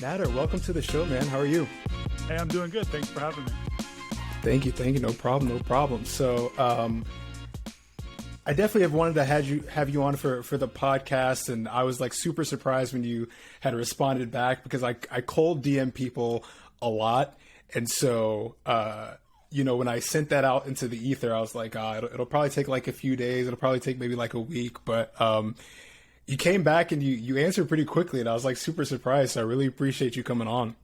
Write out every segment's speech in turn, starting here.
Nader, welcome to the show, man. How are you? Hey, I'm doing good. Thanks for having me. Thank you. No problem. So, I definitely have wanted to have you on for the podcast, and I was like super surprised when you had responded back because I cold DM people a lot, and so when I sent that out into the ether, I was like, it'll probably take like a few days. It'll probably take maybe like a week, but you came back and you answered pretty quickly, and I was like super surprised. So I really appreciate you coming on.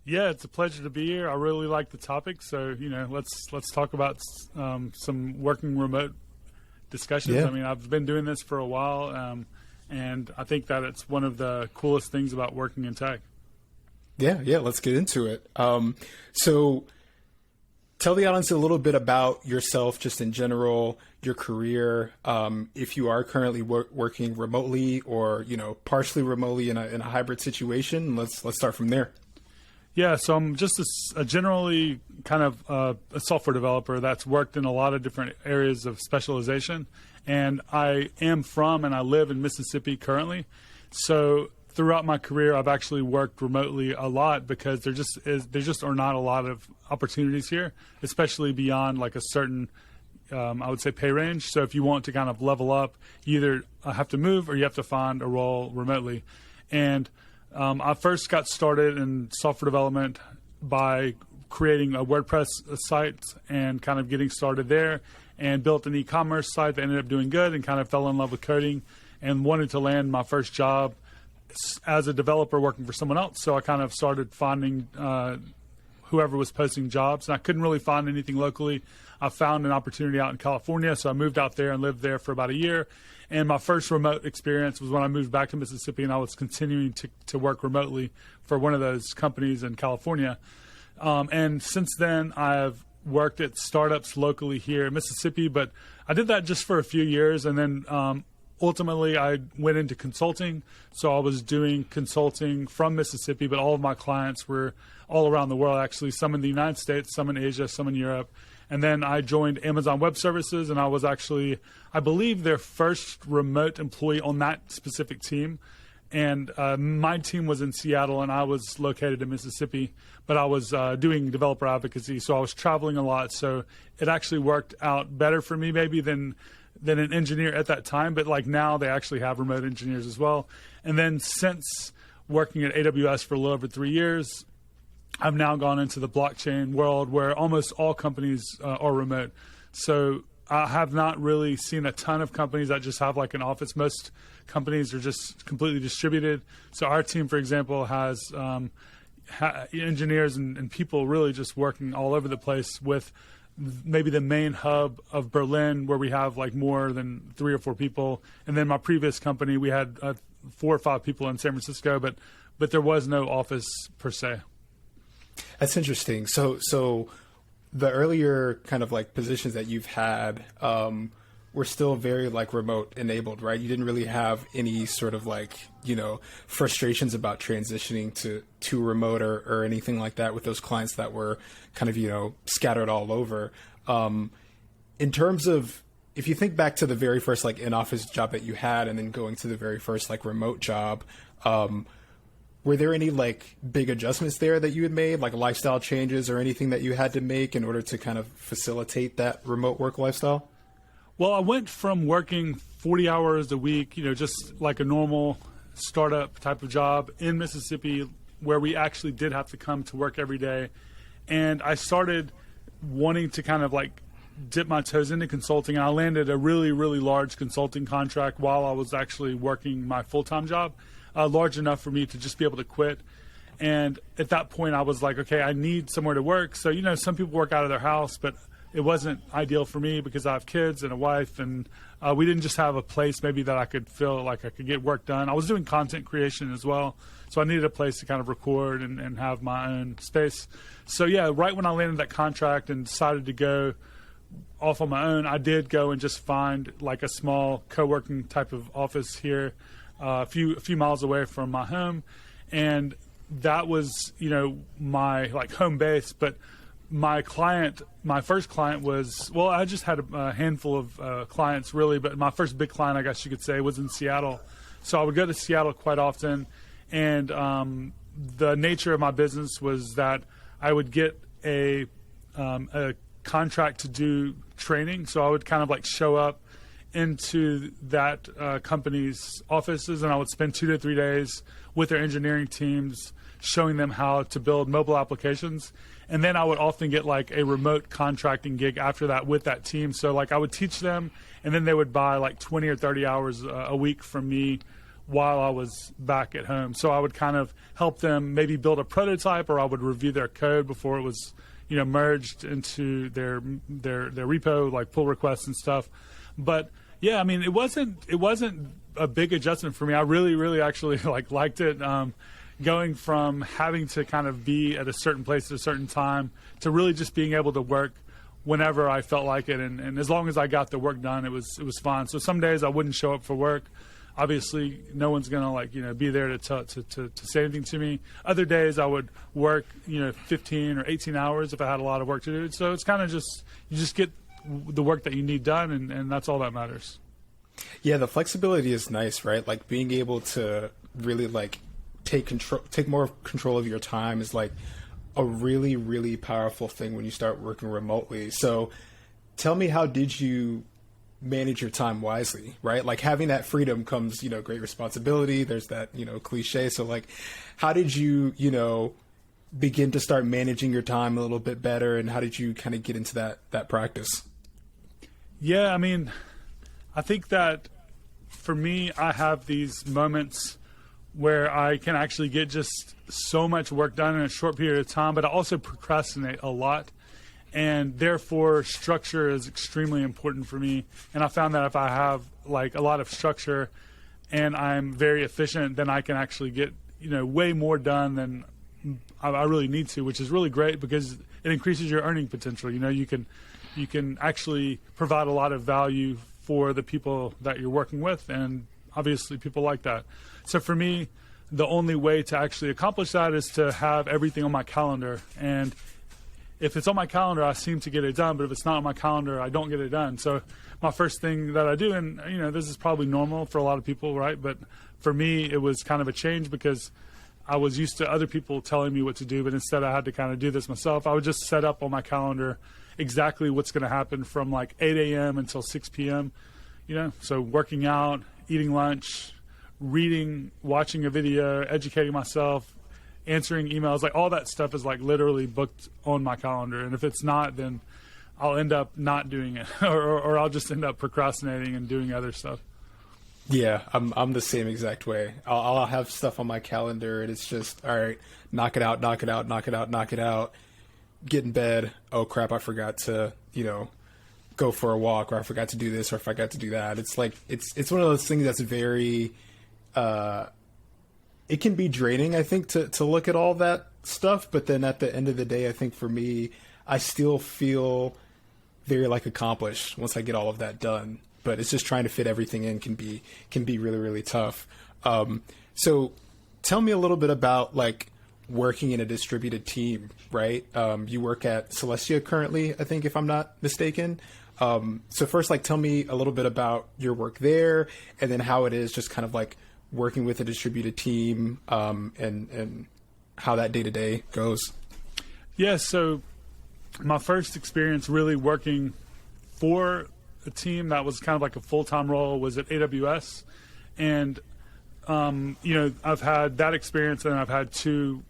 Yeah, it's a pleasure to be here. I really like the topic, so let's talk about some working remote discussions. Yeah. I mean, I've been doing this for a while, and I think that it's one of the coolest things about working in tech. Yeah, let's get into it. So tell the audience a little bit about yourself, just in general, your career, if you are currently working remotely or, partially remotely in a hybrid situation. Let's start from there. Yeah, so I'm just a generally kind of a software developer that's worked in a lot of different areas of specialization. And I am from and I live in Mississippi currently. So throughout my career, I've actually worked remotely a lot because there just are not a lot of opportunities here, especially beyond like a certain, I would say, pay range. So if you want to kind of level up, you either have to move or you have to find a role remotely. And I first got started in software development by creating a WordPress site and kind of getting started there, and built an e-commerce site that ended up doing good and kind of fell in love with coding and wanted to land my first job as a developer working for someone else. So I kind of started finding whoever was posting jobs, and I couldn't really find anything locally. I found an opportunity out in California, so I moved out there and lived there for about a year. And my first remote experience was when I moved back to Mississippi, and I was continuing to work remotely for one of those companies in California. And since then, I've worked at startups locally here in Mississippi, but I did that just for a few years, and then ultimately I went into consulting. So I was doing consulting from Mississippi, but all of my clients were all around the world, actually, some in the United States, some in Asia, some in Europe. And then I joined Amazon Web Services, and I was actually, I believe, their first remote employee on that specific team. And my team was in Seattle, and I was located in Mississippi, but I was doing developer advocacy, so I was traveling a lot. So it actually worked out better for me maybe than an engineer at that time. But like now, they actually have remote engineers as well. And then since working at AWS for a little over 3 years, I've now gone into the blockchain world where almost all companies are remote. So I have not really seen a ton of companies that just have like an office. Most companies are just completely distributed. So our team, for example, has engineers and people really just working all over the place, with maybe the main hub of Berlin where we have like more than 3 or 4 people. And then my previous company, we had 4 or 5 people in San Francisco, but there was no office per se. That's interesting. So the earlier kind of like positions that you've had were still very like remote enabled, right? You didn't really have any sort of like, frustrations about transitioning to remote or anything like that with those clients that were kind of, scattered all over. In terms of, if you think back to the very first like in-office job that you had and then going to the very first like remote job, were there any like big adjustments there that you had made, like lifestyle changes or anything that you had to make in order to kind of facilitate that remote work lifestyle? Well, I went from working 40 hours a week, just like a normal startup type of job in Mississippi, where we actually did have to come to work every day. And I started wanting to kind of like dip my toes into consulting, and I landed a really, really large consulting contract while I was actually working my full-time job. Large enough for me to just be able to quit. And at that point, I was like, okay, I need somewhere to work. So, some people work out of their house, but it wasn't ideal for me because I have kids and a wife, and we didn't just have a place maybe that I could feel like I could get work done. I was doing content creation as well, so I needed a place to kind of record and have my own space. So, yeah, right when I landed that contract and decided to go off on my own, I did go and just find like a small co-working type of office here, a few miles away from my home, and that was my like home base. But my first client was, well, I just had a handful of clients really, but my first big client, I guess you could say, was in Seattle. So I would go to Seattle quite often, and the nature of my business was that I would get a contract to do training. So I would kind of like show up into that company's offices, and I would spend 2 to 3 days with their engineering teams showing them how to build mobile applications. And then I would often get like a remote contracting gig after that with that team. So like I would teach them, and then they would buy like 20 or 30 hours a week from me while I was back at home. So I would kind of help them maybe build a prototype, or I would review their code before it was, merged into their repo, like pull requests and stuff. But yeah, I mean, it wasn't a big adjustment for me. I really, really actually liked it. Going from having to kind of be at a certain place at a certain time to really just being able to work whenever I felt like it, and as long as I got the work done, it was fine. So some days I wouldn't show up for work. Obviously, no one's gonna be there to say anything to me. Other days I would work 15 or 18 hours if I had a lot of work to do. So it's kind of just you just get the work that you need done, and that's all that matters. Yeah, the flexibility is nice, right? Like being able to really take more control of your time is like a really, really powerful thing when you start working remotely. So tell me, how did you manage your time wisely, right? Like having that freedom comes, great responsibility. There's that, cliche. So like, how did you, begin to start managing your time a little bit better? And how did you kind of get into that practice? Yeah, I mean, I think that for me, I have these moments where I can actually get just so much work done in a short period of time, but I also procrastinate a lot. And therefore, structure is extremely important for me. And I found that if I have like a lot of structure and I'm very efficient, then I can actually get, way more done than I really need to, which is really great because it increases your earning potential. You can actually provide a lot of value for the people that you're working with, and obviously people like that. So for me, the only way to actually accomplish that is to have everything on my calendar. And if it's on my calendar, I seem to get it done. But if it's not on my calendar, I don't get it done. So my first thing that I do, and this is probably normal for a lot of people, right? But for me, it was kind of a change because I was used to other people telling me what to do, but instead I had to kind of do this myself. I would just set up on my calendar exactly what's going to happen from like 8 a.m. until 6 p.m. So working out, eating lunch, reading, watching a video, educating myself, answering emails, like all that stuff is like literally booked on my calendar. And if it's not, then I'll end up not doing it or I'll just end up procrastinating and doing other stuff. Yeah, I'm the same exact way. I'll have stuff on my calendar and it's just, all right, knock it out, knock it out, knock it out, knock it out, get in bed. Oh crap, I forgot to, go for a walk, or I forgot to do this, or I forgot to do that. It's like, it's one of those things that's very, it can be draining, I think, to look at all that stuff. But then at the end of the day, I think for me, I still feel very accomplished once I get all of that done. But it's just trying to fit everything in can be really, really tough. So tell me a little bit about working in a distributed team, right? You work at Celestia currently, I think, if I'm not mistaken. So first, tell me a little bit about your work there, and then how it is just kind of working with a distributed team, and how that day to day goes. Yeah. So my first experience really working for a team that was kind of like a full-time role was at AWS. And, I've had that experience, and I've had 2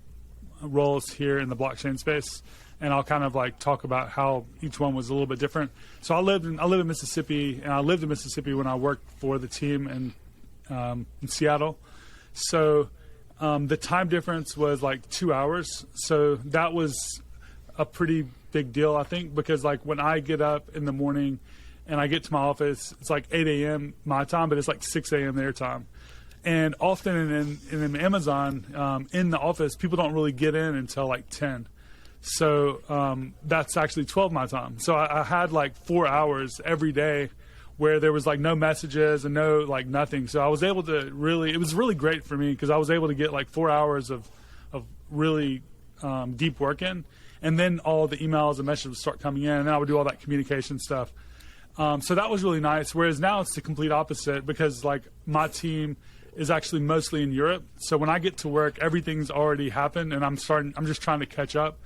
roles here in the blockchain space. And I'll kind of talk about how each one was a little bit different. So I live in Mississippi, and I lived in Mississippi when I worked for the team in Seattle. So the time difference was 2 hours. So that was a pretty big deal, I think, because when I get up in the morning and I get to my office, it's 8 a.m. my time, but it's 6 a.m. their time. And often in Amazon, in the office, people don't really get in until 10. So that's actually 12 my time. So I had 4 hours every day where there was no messages and no nothing. So I was able to it was really great for me because I was able to get 4 hours of really deep work in. And then all the emails and messages would start coming in, and then I would do all that communication stuff. So that was really nice. Whereas now it's the complete opposite because my team is actually mostly in Europe. So when I get to work, everything's already happened, and I'm just trying to catch up.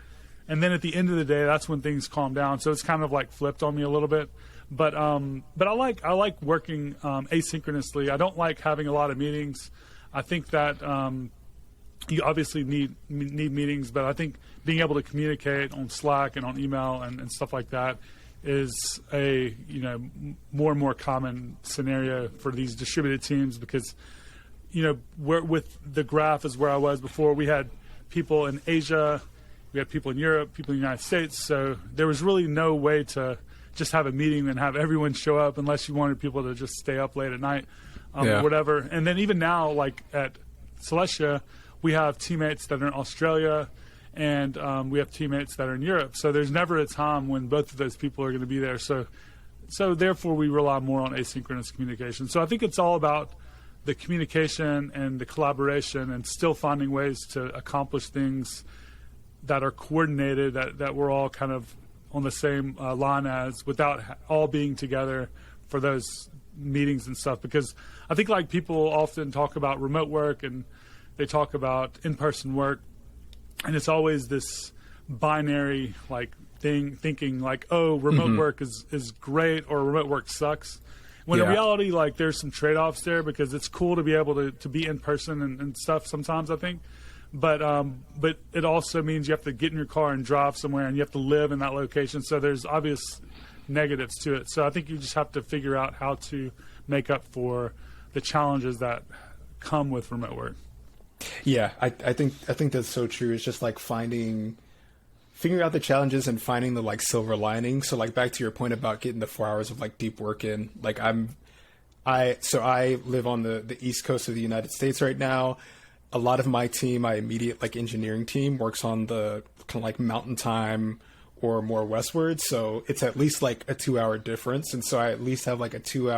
And then at the end of the day, that's when things calm down. So it's kind of like flipped on me a little bit. But I like working asynchronously. I don't like having a lot of meetings. I think that you obviously need meetings, but I think being able to communicate on Slack and on email and stuff like that is a more and more common scenario for these distributed teams, because with the graph is where I was before. We had people in Asia, we had people in Europe, people in the United States. So there was really no way to just have a meeting and have everyone show up unless you wanted people to just stay up late at night or whatever. And then even now, like at Celestia, we have teammates that are in Australia, and we have teammates that are in Europe. So there's never a time when both of those people are going to be there. So therefore, we rely more on asynchronous communication. So I think it's all about the communication and the collaboration, and still finding ways to accomplish things that are coordinated, that we're all kind of on the same line as, without all being together for those meetings and stuff. Because I think like people often talk about remote work and they talk about in-person work, and it's always this binary like thinking like, oh, remote work is great or remote work sucks. When in reality, like there's some trade-offs there, because it's cool to be able to be in person and stuff sometimes, I think. But it also means you have to get in your car and drive somewhere, and you have to live in that location. So there's obvious negatives to it. So I think you just have to figure out how to make up for the challenges that come with remote work. Yeah, I think that's so true. It's just like figuring out the challenges and finding the like silver lining. So like back to your point about getting the 4 hours of like deep work in. Like I live on the East Coast of the United States right now. A lot of my team, my immediate like engineering team, works on the kind of like mountain time or more westward. So it's at least like a 2 hour difference. And so I at least have like a 2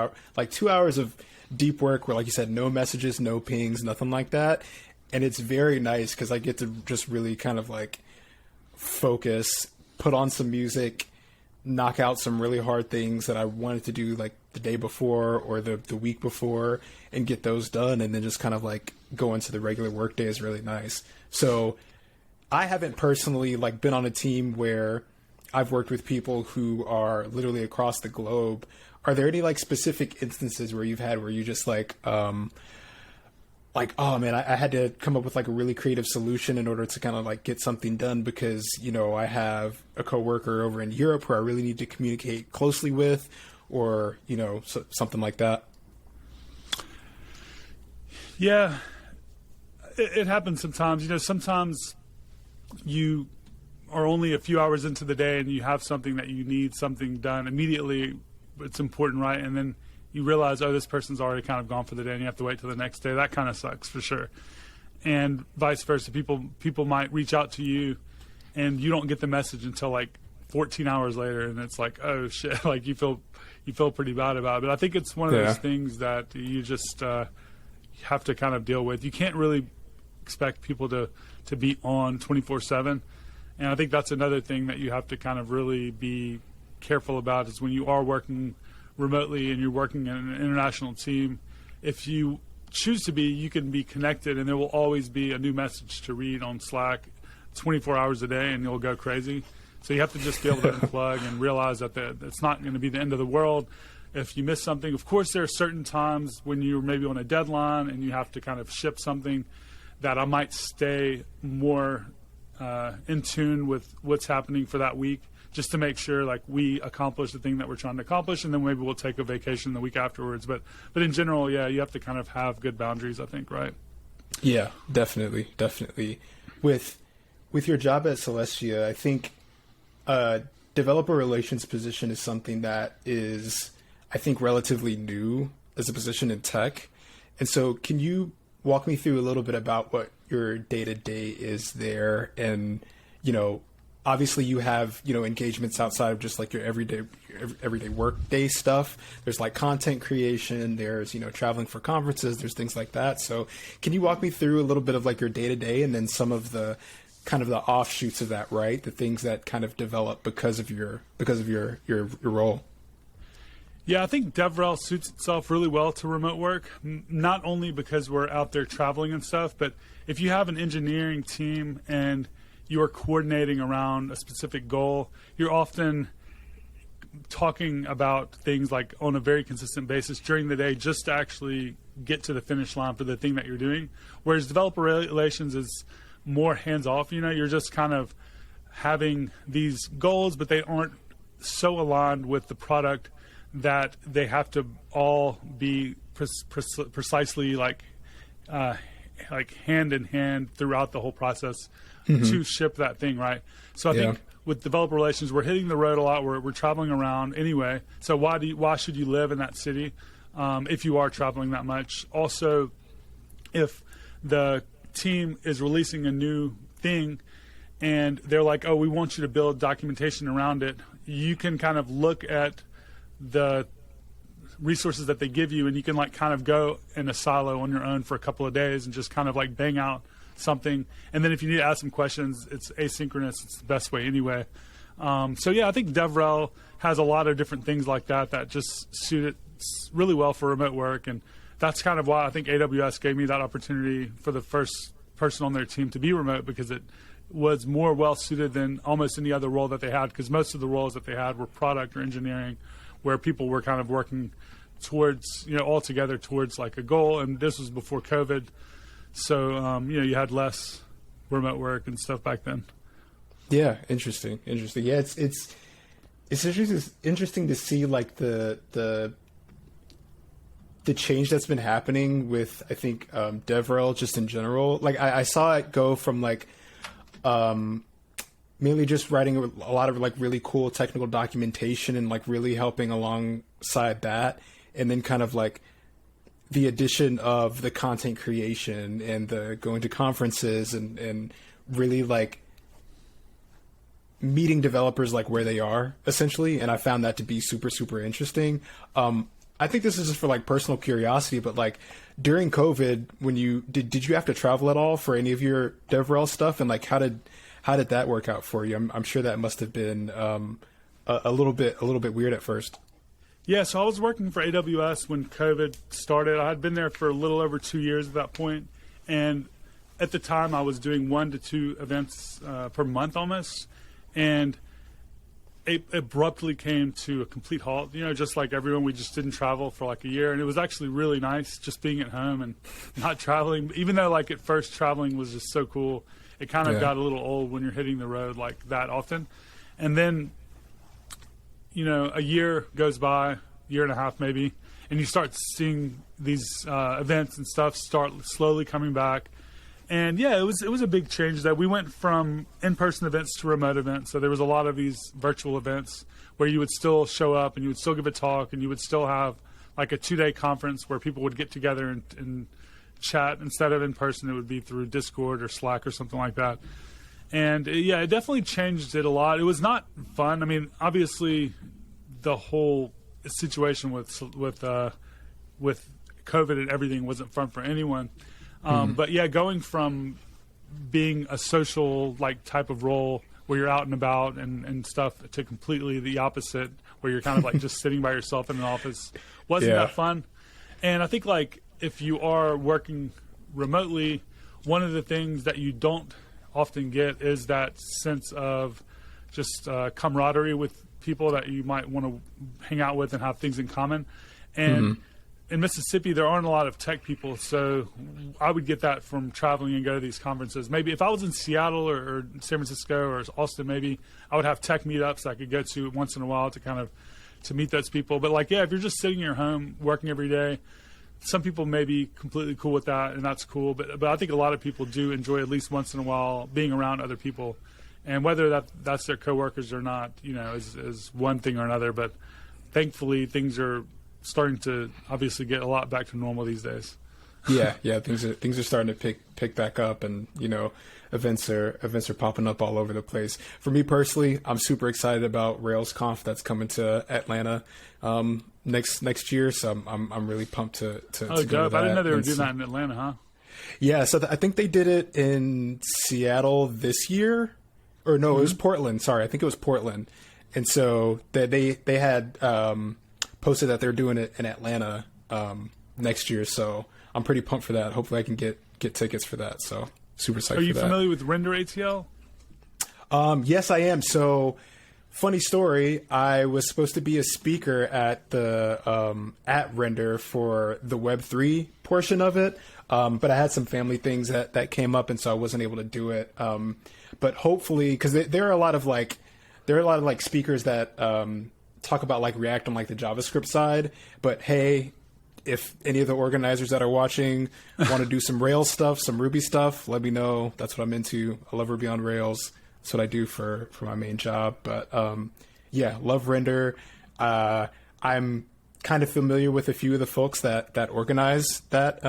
hours of deep work where, like you said, no messages, no pings, nothing like that. And it's very nice because I get to just really kind of like focus, put on some music, knock out some really hard things that I wanted to do like the day before or the week before, and get those done, and then just kind of like go into the regular work day is really nice. So I haven't personally like been on a team where I've worked with people who are literally across the globe. Are there any like specific instances where you've had where you just like, oh man, I had to come up with like a really creative solution in order to kind of like get something done because, I have a coworker over in Europe who I really need to communicate closely with, or, something like that? Yeah, it happens sometimes. Sometimes you are only a few hours into the day and you have something that you need something done immediately. It's important, right? And then you realize, oh, this person's already kind of gone for the day, and you have to wait till the next day. That kind of sucks for sure. And vice versa. People might reach out to you and you don't get the message until like 14 hours later, and it's like, oh shit, like you feel pretty bad about it. But I think it's one of those things that you just have to kind of deal with. You can't really expect people to be on 24/7. And I think that's another thing that you have to kind of really be careful about, is when you are working remotely and you're working in an international team, if you choose to be, you can be connected, and there will always be a new message to read on Slack 24 hours a day, and you'll go crazy. So you have to just be able to unplug and realize that it's not going to be the end of the world if you miss something. Of course, there are certain times when you're maybe on a deadline and you have to kind of ship something that I might stay more in tune with what's happening for that week, just to make sure like we accomplish the thing that we're trying to accomplish, and then maybe we'll take a vacation the week afterwards. But in general, yeah, you have to kind of have good boundaries, I think, right? Yeah, definitely. With your job at Celestia, I think developer relations position is something that is, I think, relatively new as a position in tech. And so can you walk me through a little bit about what your day-to-day is there? And, obviously you have, engagements outside of just like your everyday work day stuff. There's like content creation, there's, traveling for conferences, there's things like that. So can you walk me through a little bit of like your day-to-day, and then some of the kind of the offshoots of that, right? The things that kind of develop because of your role. Yeah, I think DevRel suits itself really well to remote work, not only because we're out there traveling and stuff, but if you have an engineering team and you're coordinating around a specific goal, you're often talking about things like on a very consistent basis during the day just to actually get to the finish line for the thing that you're doing. Whereas developer relations is more hands-off. You're just kind of having these goals, but they aren't so aligned with the product that they have to all be precisely like hand in hand throughout the whole process to ship that thing, right? So I think with developer relations, we're hitting the road a lot. We're traveling around anyway. So why should you live in that city if you are traveling that much? Also, if the team is releasing a new thing and they're like, oh, we want you to build documentation around it, you can kind of look at the resources that they give you and you can like kind of go in a silo on your own for a couple of days and just kind of like bang out something. And then if you need to ask some questions, it's asynchronous. It's the best way anyway. So yeah, I think DevRel has a lot of different things like that just suit it really well for remote work. And that's kind of why I think AWS gave me that opportunity for the first person on their team to be remote, because it was more well suited than almost any other role that they had, because most of the roles that they had were product or engineering, where people were kind of working towards, all together towards like a goal. And this was before COVID. So, you had less remote work and stuff back then. Yeah. Interesting. Yeah. It's interesting to see like the change that's been happening with, I think, DevRel just in general. Like I saw it go from like, mainly just writing a lot of like really cool technical documentation and like really helping alongside that. And then kind of like the addition of the content creation and the going to conferences and really like meeting developers like where they are essentially. And I found that to be super, super interesting. I think this is just for like personal curiosity, but like during COVID, when you did you have to travel at all for any of your DevRel stuff? And like, how did that work out for you? I'm sure that must have been a little bit weird at first. Yeah, so I was working for AWS when COVID started. I had been there for a little over 2 years at that point, and at the time I was doing 1 to 2 events per month almost, and it abruptly came to a complete halt. Just like everyone, we just didn't travel for like a year, and it was actually really nice just being at home and not traveling. Even though like at first traveling was just so cool, it kind of got a little old when you're hitting the road like that often. And then, a year goes by, year and a half maybe, and you start seeing these events and stuff start slowly coming back. And yeah, it was a big change that we went from in-person events to remote events. So there was a lot of these virtual events where you would still show up and you would still give a talk and you would still have like a 2-day conference where people would get together and chat. Instead of in person, it would be through Discord or Slack or something like that. And it definitely changed it a lot. It was not fun. I mean, obviously the whole situation with COVID and everything wasn't fun for anyone. But yeah, going from being a social like type of role where you're out and about and stuff to completely the opposite, where you're kind of like just sitting by yourself in an office, wasn't that fun. And I think like if you are working remotely, one of the things that you don't often get is that sense of just camaraderie with people that you might want to hang out with and have things in common. And in Mississippi, there aren't a lot of tech people, so I would get that from traveling and go to these conferences. Maybe if I was in Seattle or San Francisco or Austin, maybe I would have tech meetups I could go to once in a while to meet those people. But like, if you're just sitting in your home working every day, some people may be completely cool with that, and that's cool. But I think a lot of people do enjoy at least once in a while being around other people. And whether that's their coworkers or not, is one thing or another. But thankfully, things are starting to obviously get a lot back to normal these days. Yeah, things are starting to pick back up, and events are popping up all over the place. For me personally, I'm super excited about RailsConf that's coming to Atlanta next year. So I'm really pumped to go to that. I didn't know they were doing that in Atlanta, huh? Yeah, so I think they did it in Seattle this year, or no, it was Portland. Sorry, I think it was Portland, and so they had posted that they're doing it in Atlanta next year. So I'm pretty pumped for that. Hopefully I can get tickets for that. So super excited Are you for that. familiar with Render ATL? Yes, I am. So funny story. I was supposed to be a speaker at the at Render for the Web3 portion of it. But I had some family things that came up, and so I wasn't able to do it. But hopefully, because there are a lot of like speakers that talk about like React on like the JavaScript side. But hey, if any of the organizers that are watching want to do some Rails stuff, some Ruby stuff, let me know. That's what I'm into. I love Ruby on Rails. That's what I do for my main job. But yeah, love Render. I'm kind of familiar with a few of the folks that organize that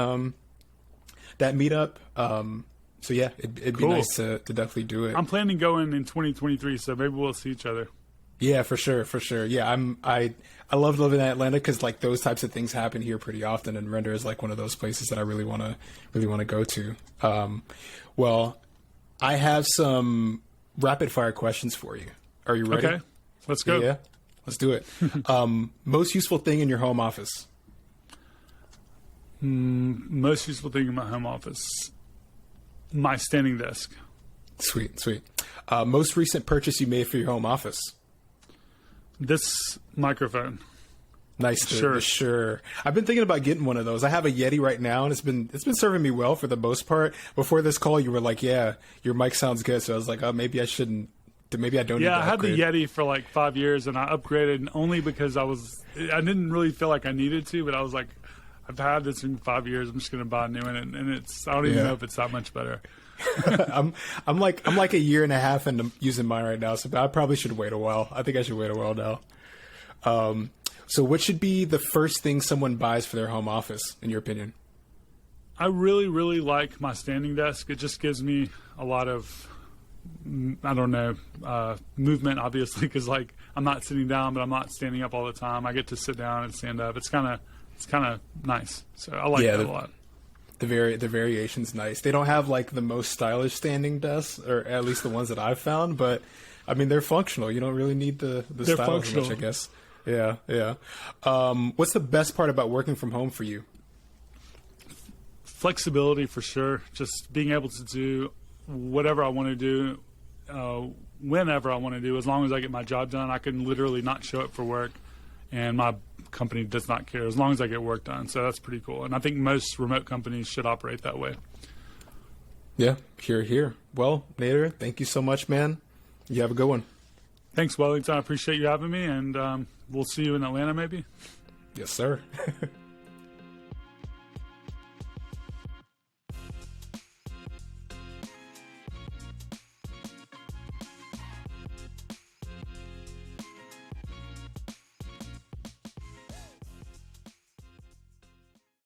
meetup. So yeah, it'd be nice to definitely do it. I'm planning going in 2023, so maybe we'll see each other. Yeah, for sure. Yeah, I love living in Atlanta because like those types of things happen here pretty often, and Render is like one of those places that I really want to go to. Well, I have some rapid fire questions for you. Are you ready? Okay, let's go. Yeah, let's do it. Most useful thing in your home office? Most useful thing in my home office, my standing desk. Sweet. Most recent purchase you made for your home office? This microphone. Nice. Sure. I've been thinking about getting one of those. I have a Yeti right now, and it's been serving me well for the most part. Before this call, you were like, "Yeah, your mic sounds good." So I was like, "Oh, maybe I shouldn't. Maybe I don't." Yeah, need to I had upgrade. the Yeti for like 5 years, and I upgraded only because I didn't really feel like I needed to, but I was like, I've had this in 5 years. I'm just going to buy a new one, and I don't even know if it's that much better. I'm like a year and a half into using mine right now, so I probably should wait a while. I think I should wait a while now. So what should be the first thing someone buys for their home office, in your opinion? I really, really like my standing desk. It just gives me a lot of, I don't know, movement, obviously, because like I'm not sitting down, but I'm not standing up all the time. I get to sit down and stand up. It's kind of nice. So I like that a lot. The variation's nice. They don't have like the most stylish standing desks, or at least the ones that I've found, but I mean they're functional. You don't really need the style as much, I guess. Yeah. What's the best part about working from home for you? Flexibility for sure. Just being able to do whatever I want to do, whenever I want to do, as long as I get my job done. I can literally not show up for work, and my company does not care as long as I get work done. So that's pretty cool. And I think most remote companies should operate that way. Yeah, here. Well, Nader, thank you so much, man. You have a good one. Thanks, Wellington. I appreciate you having me, and we'll see you in Atlanta maybe. Yes, sir.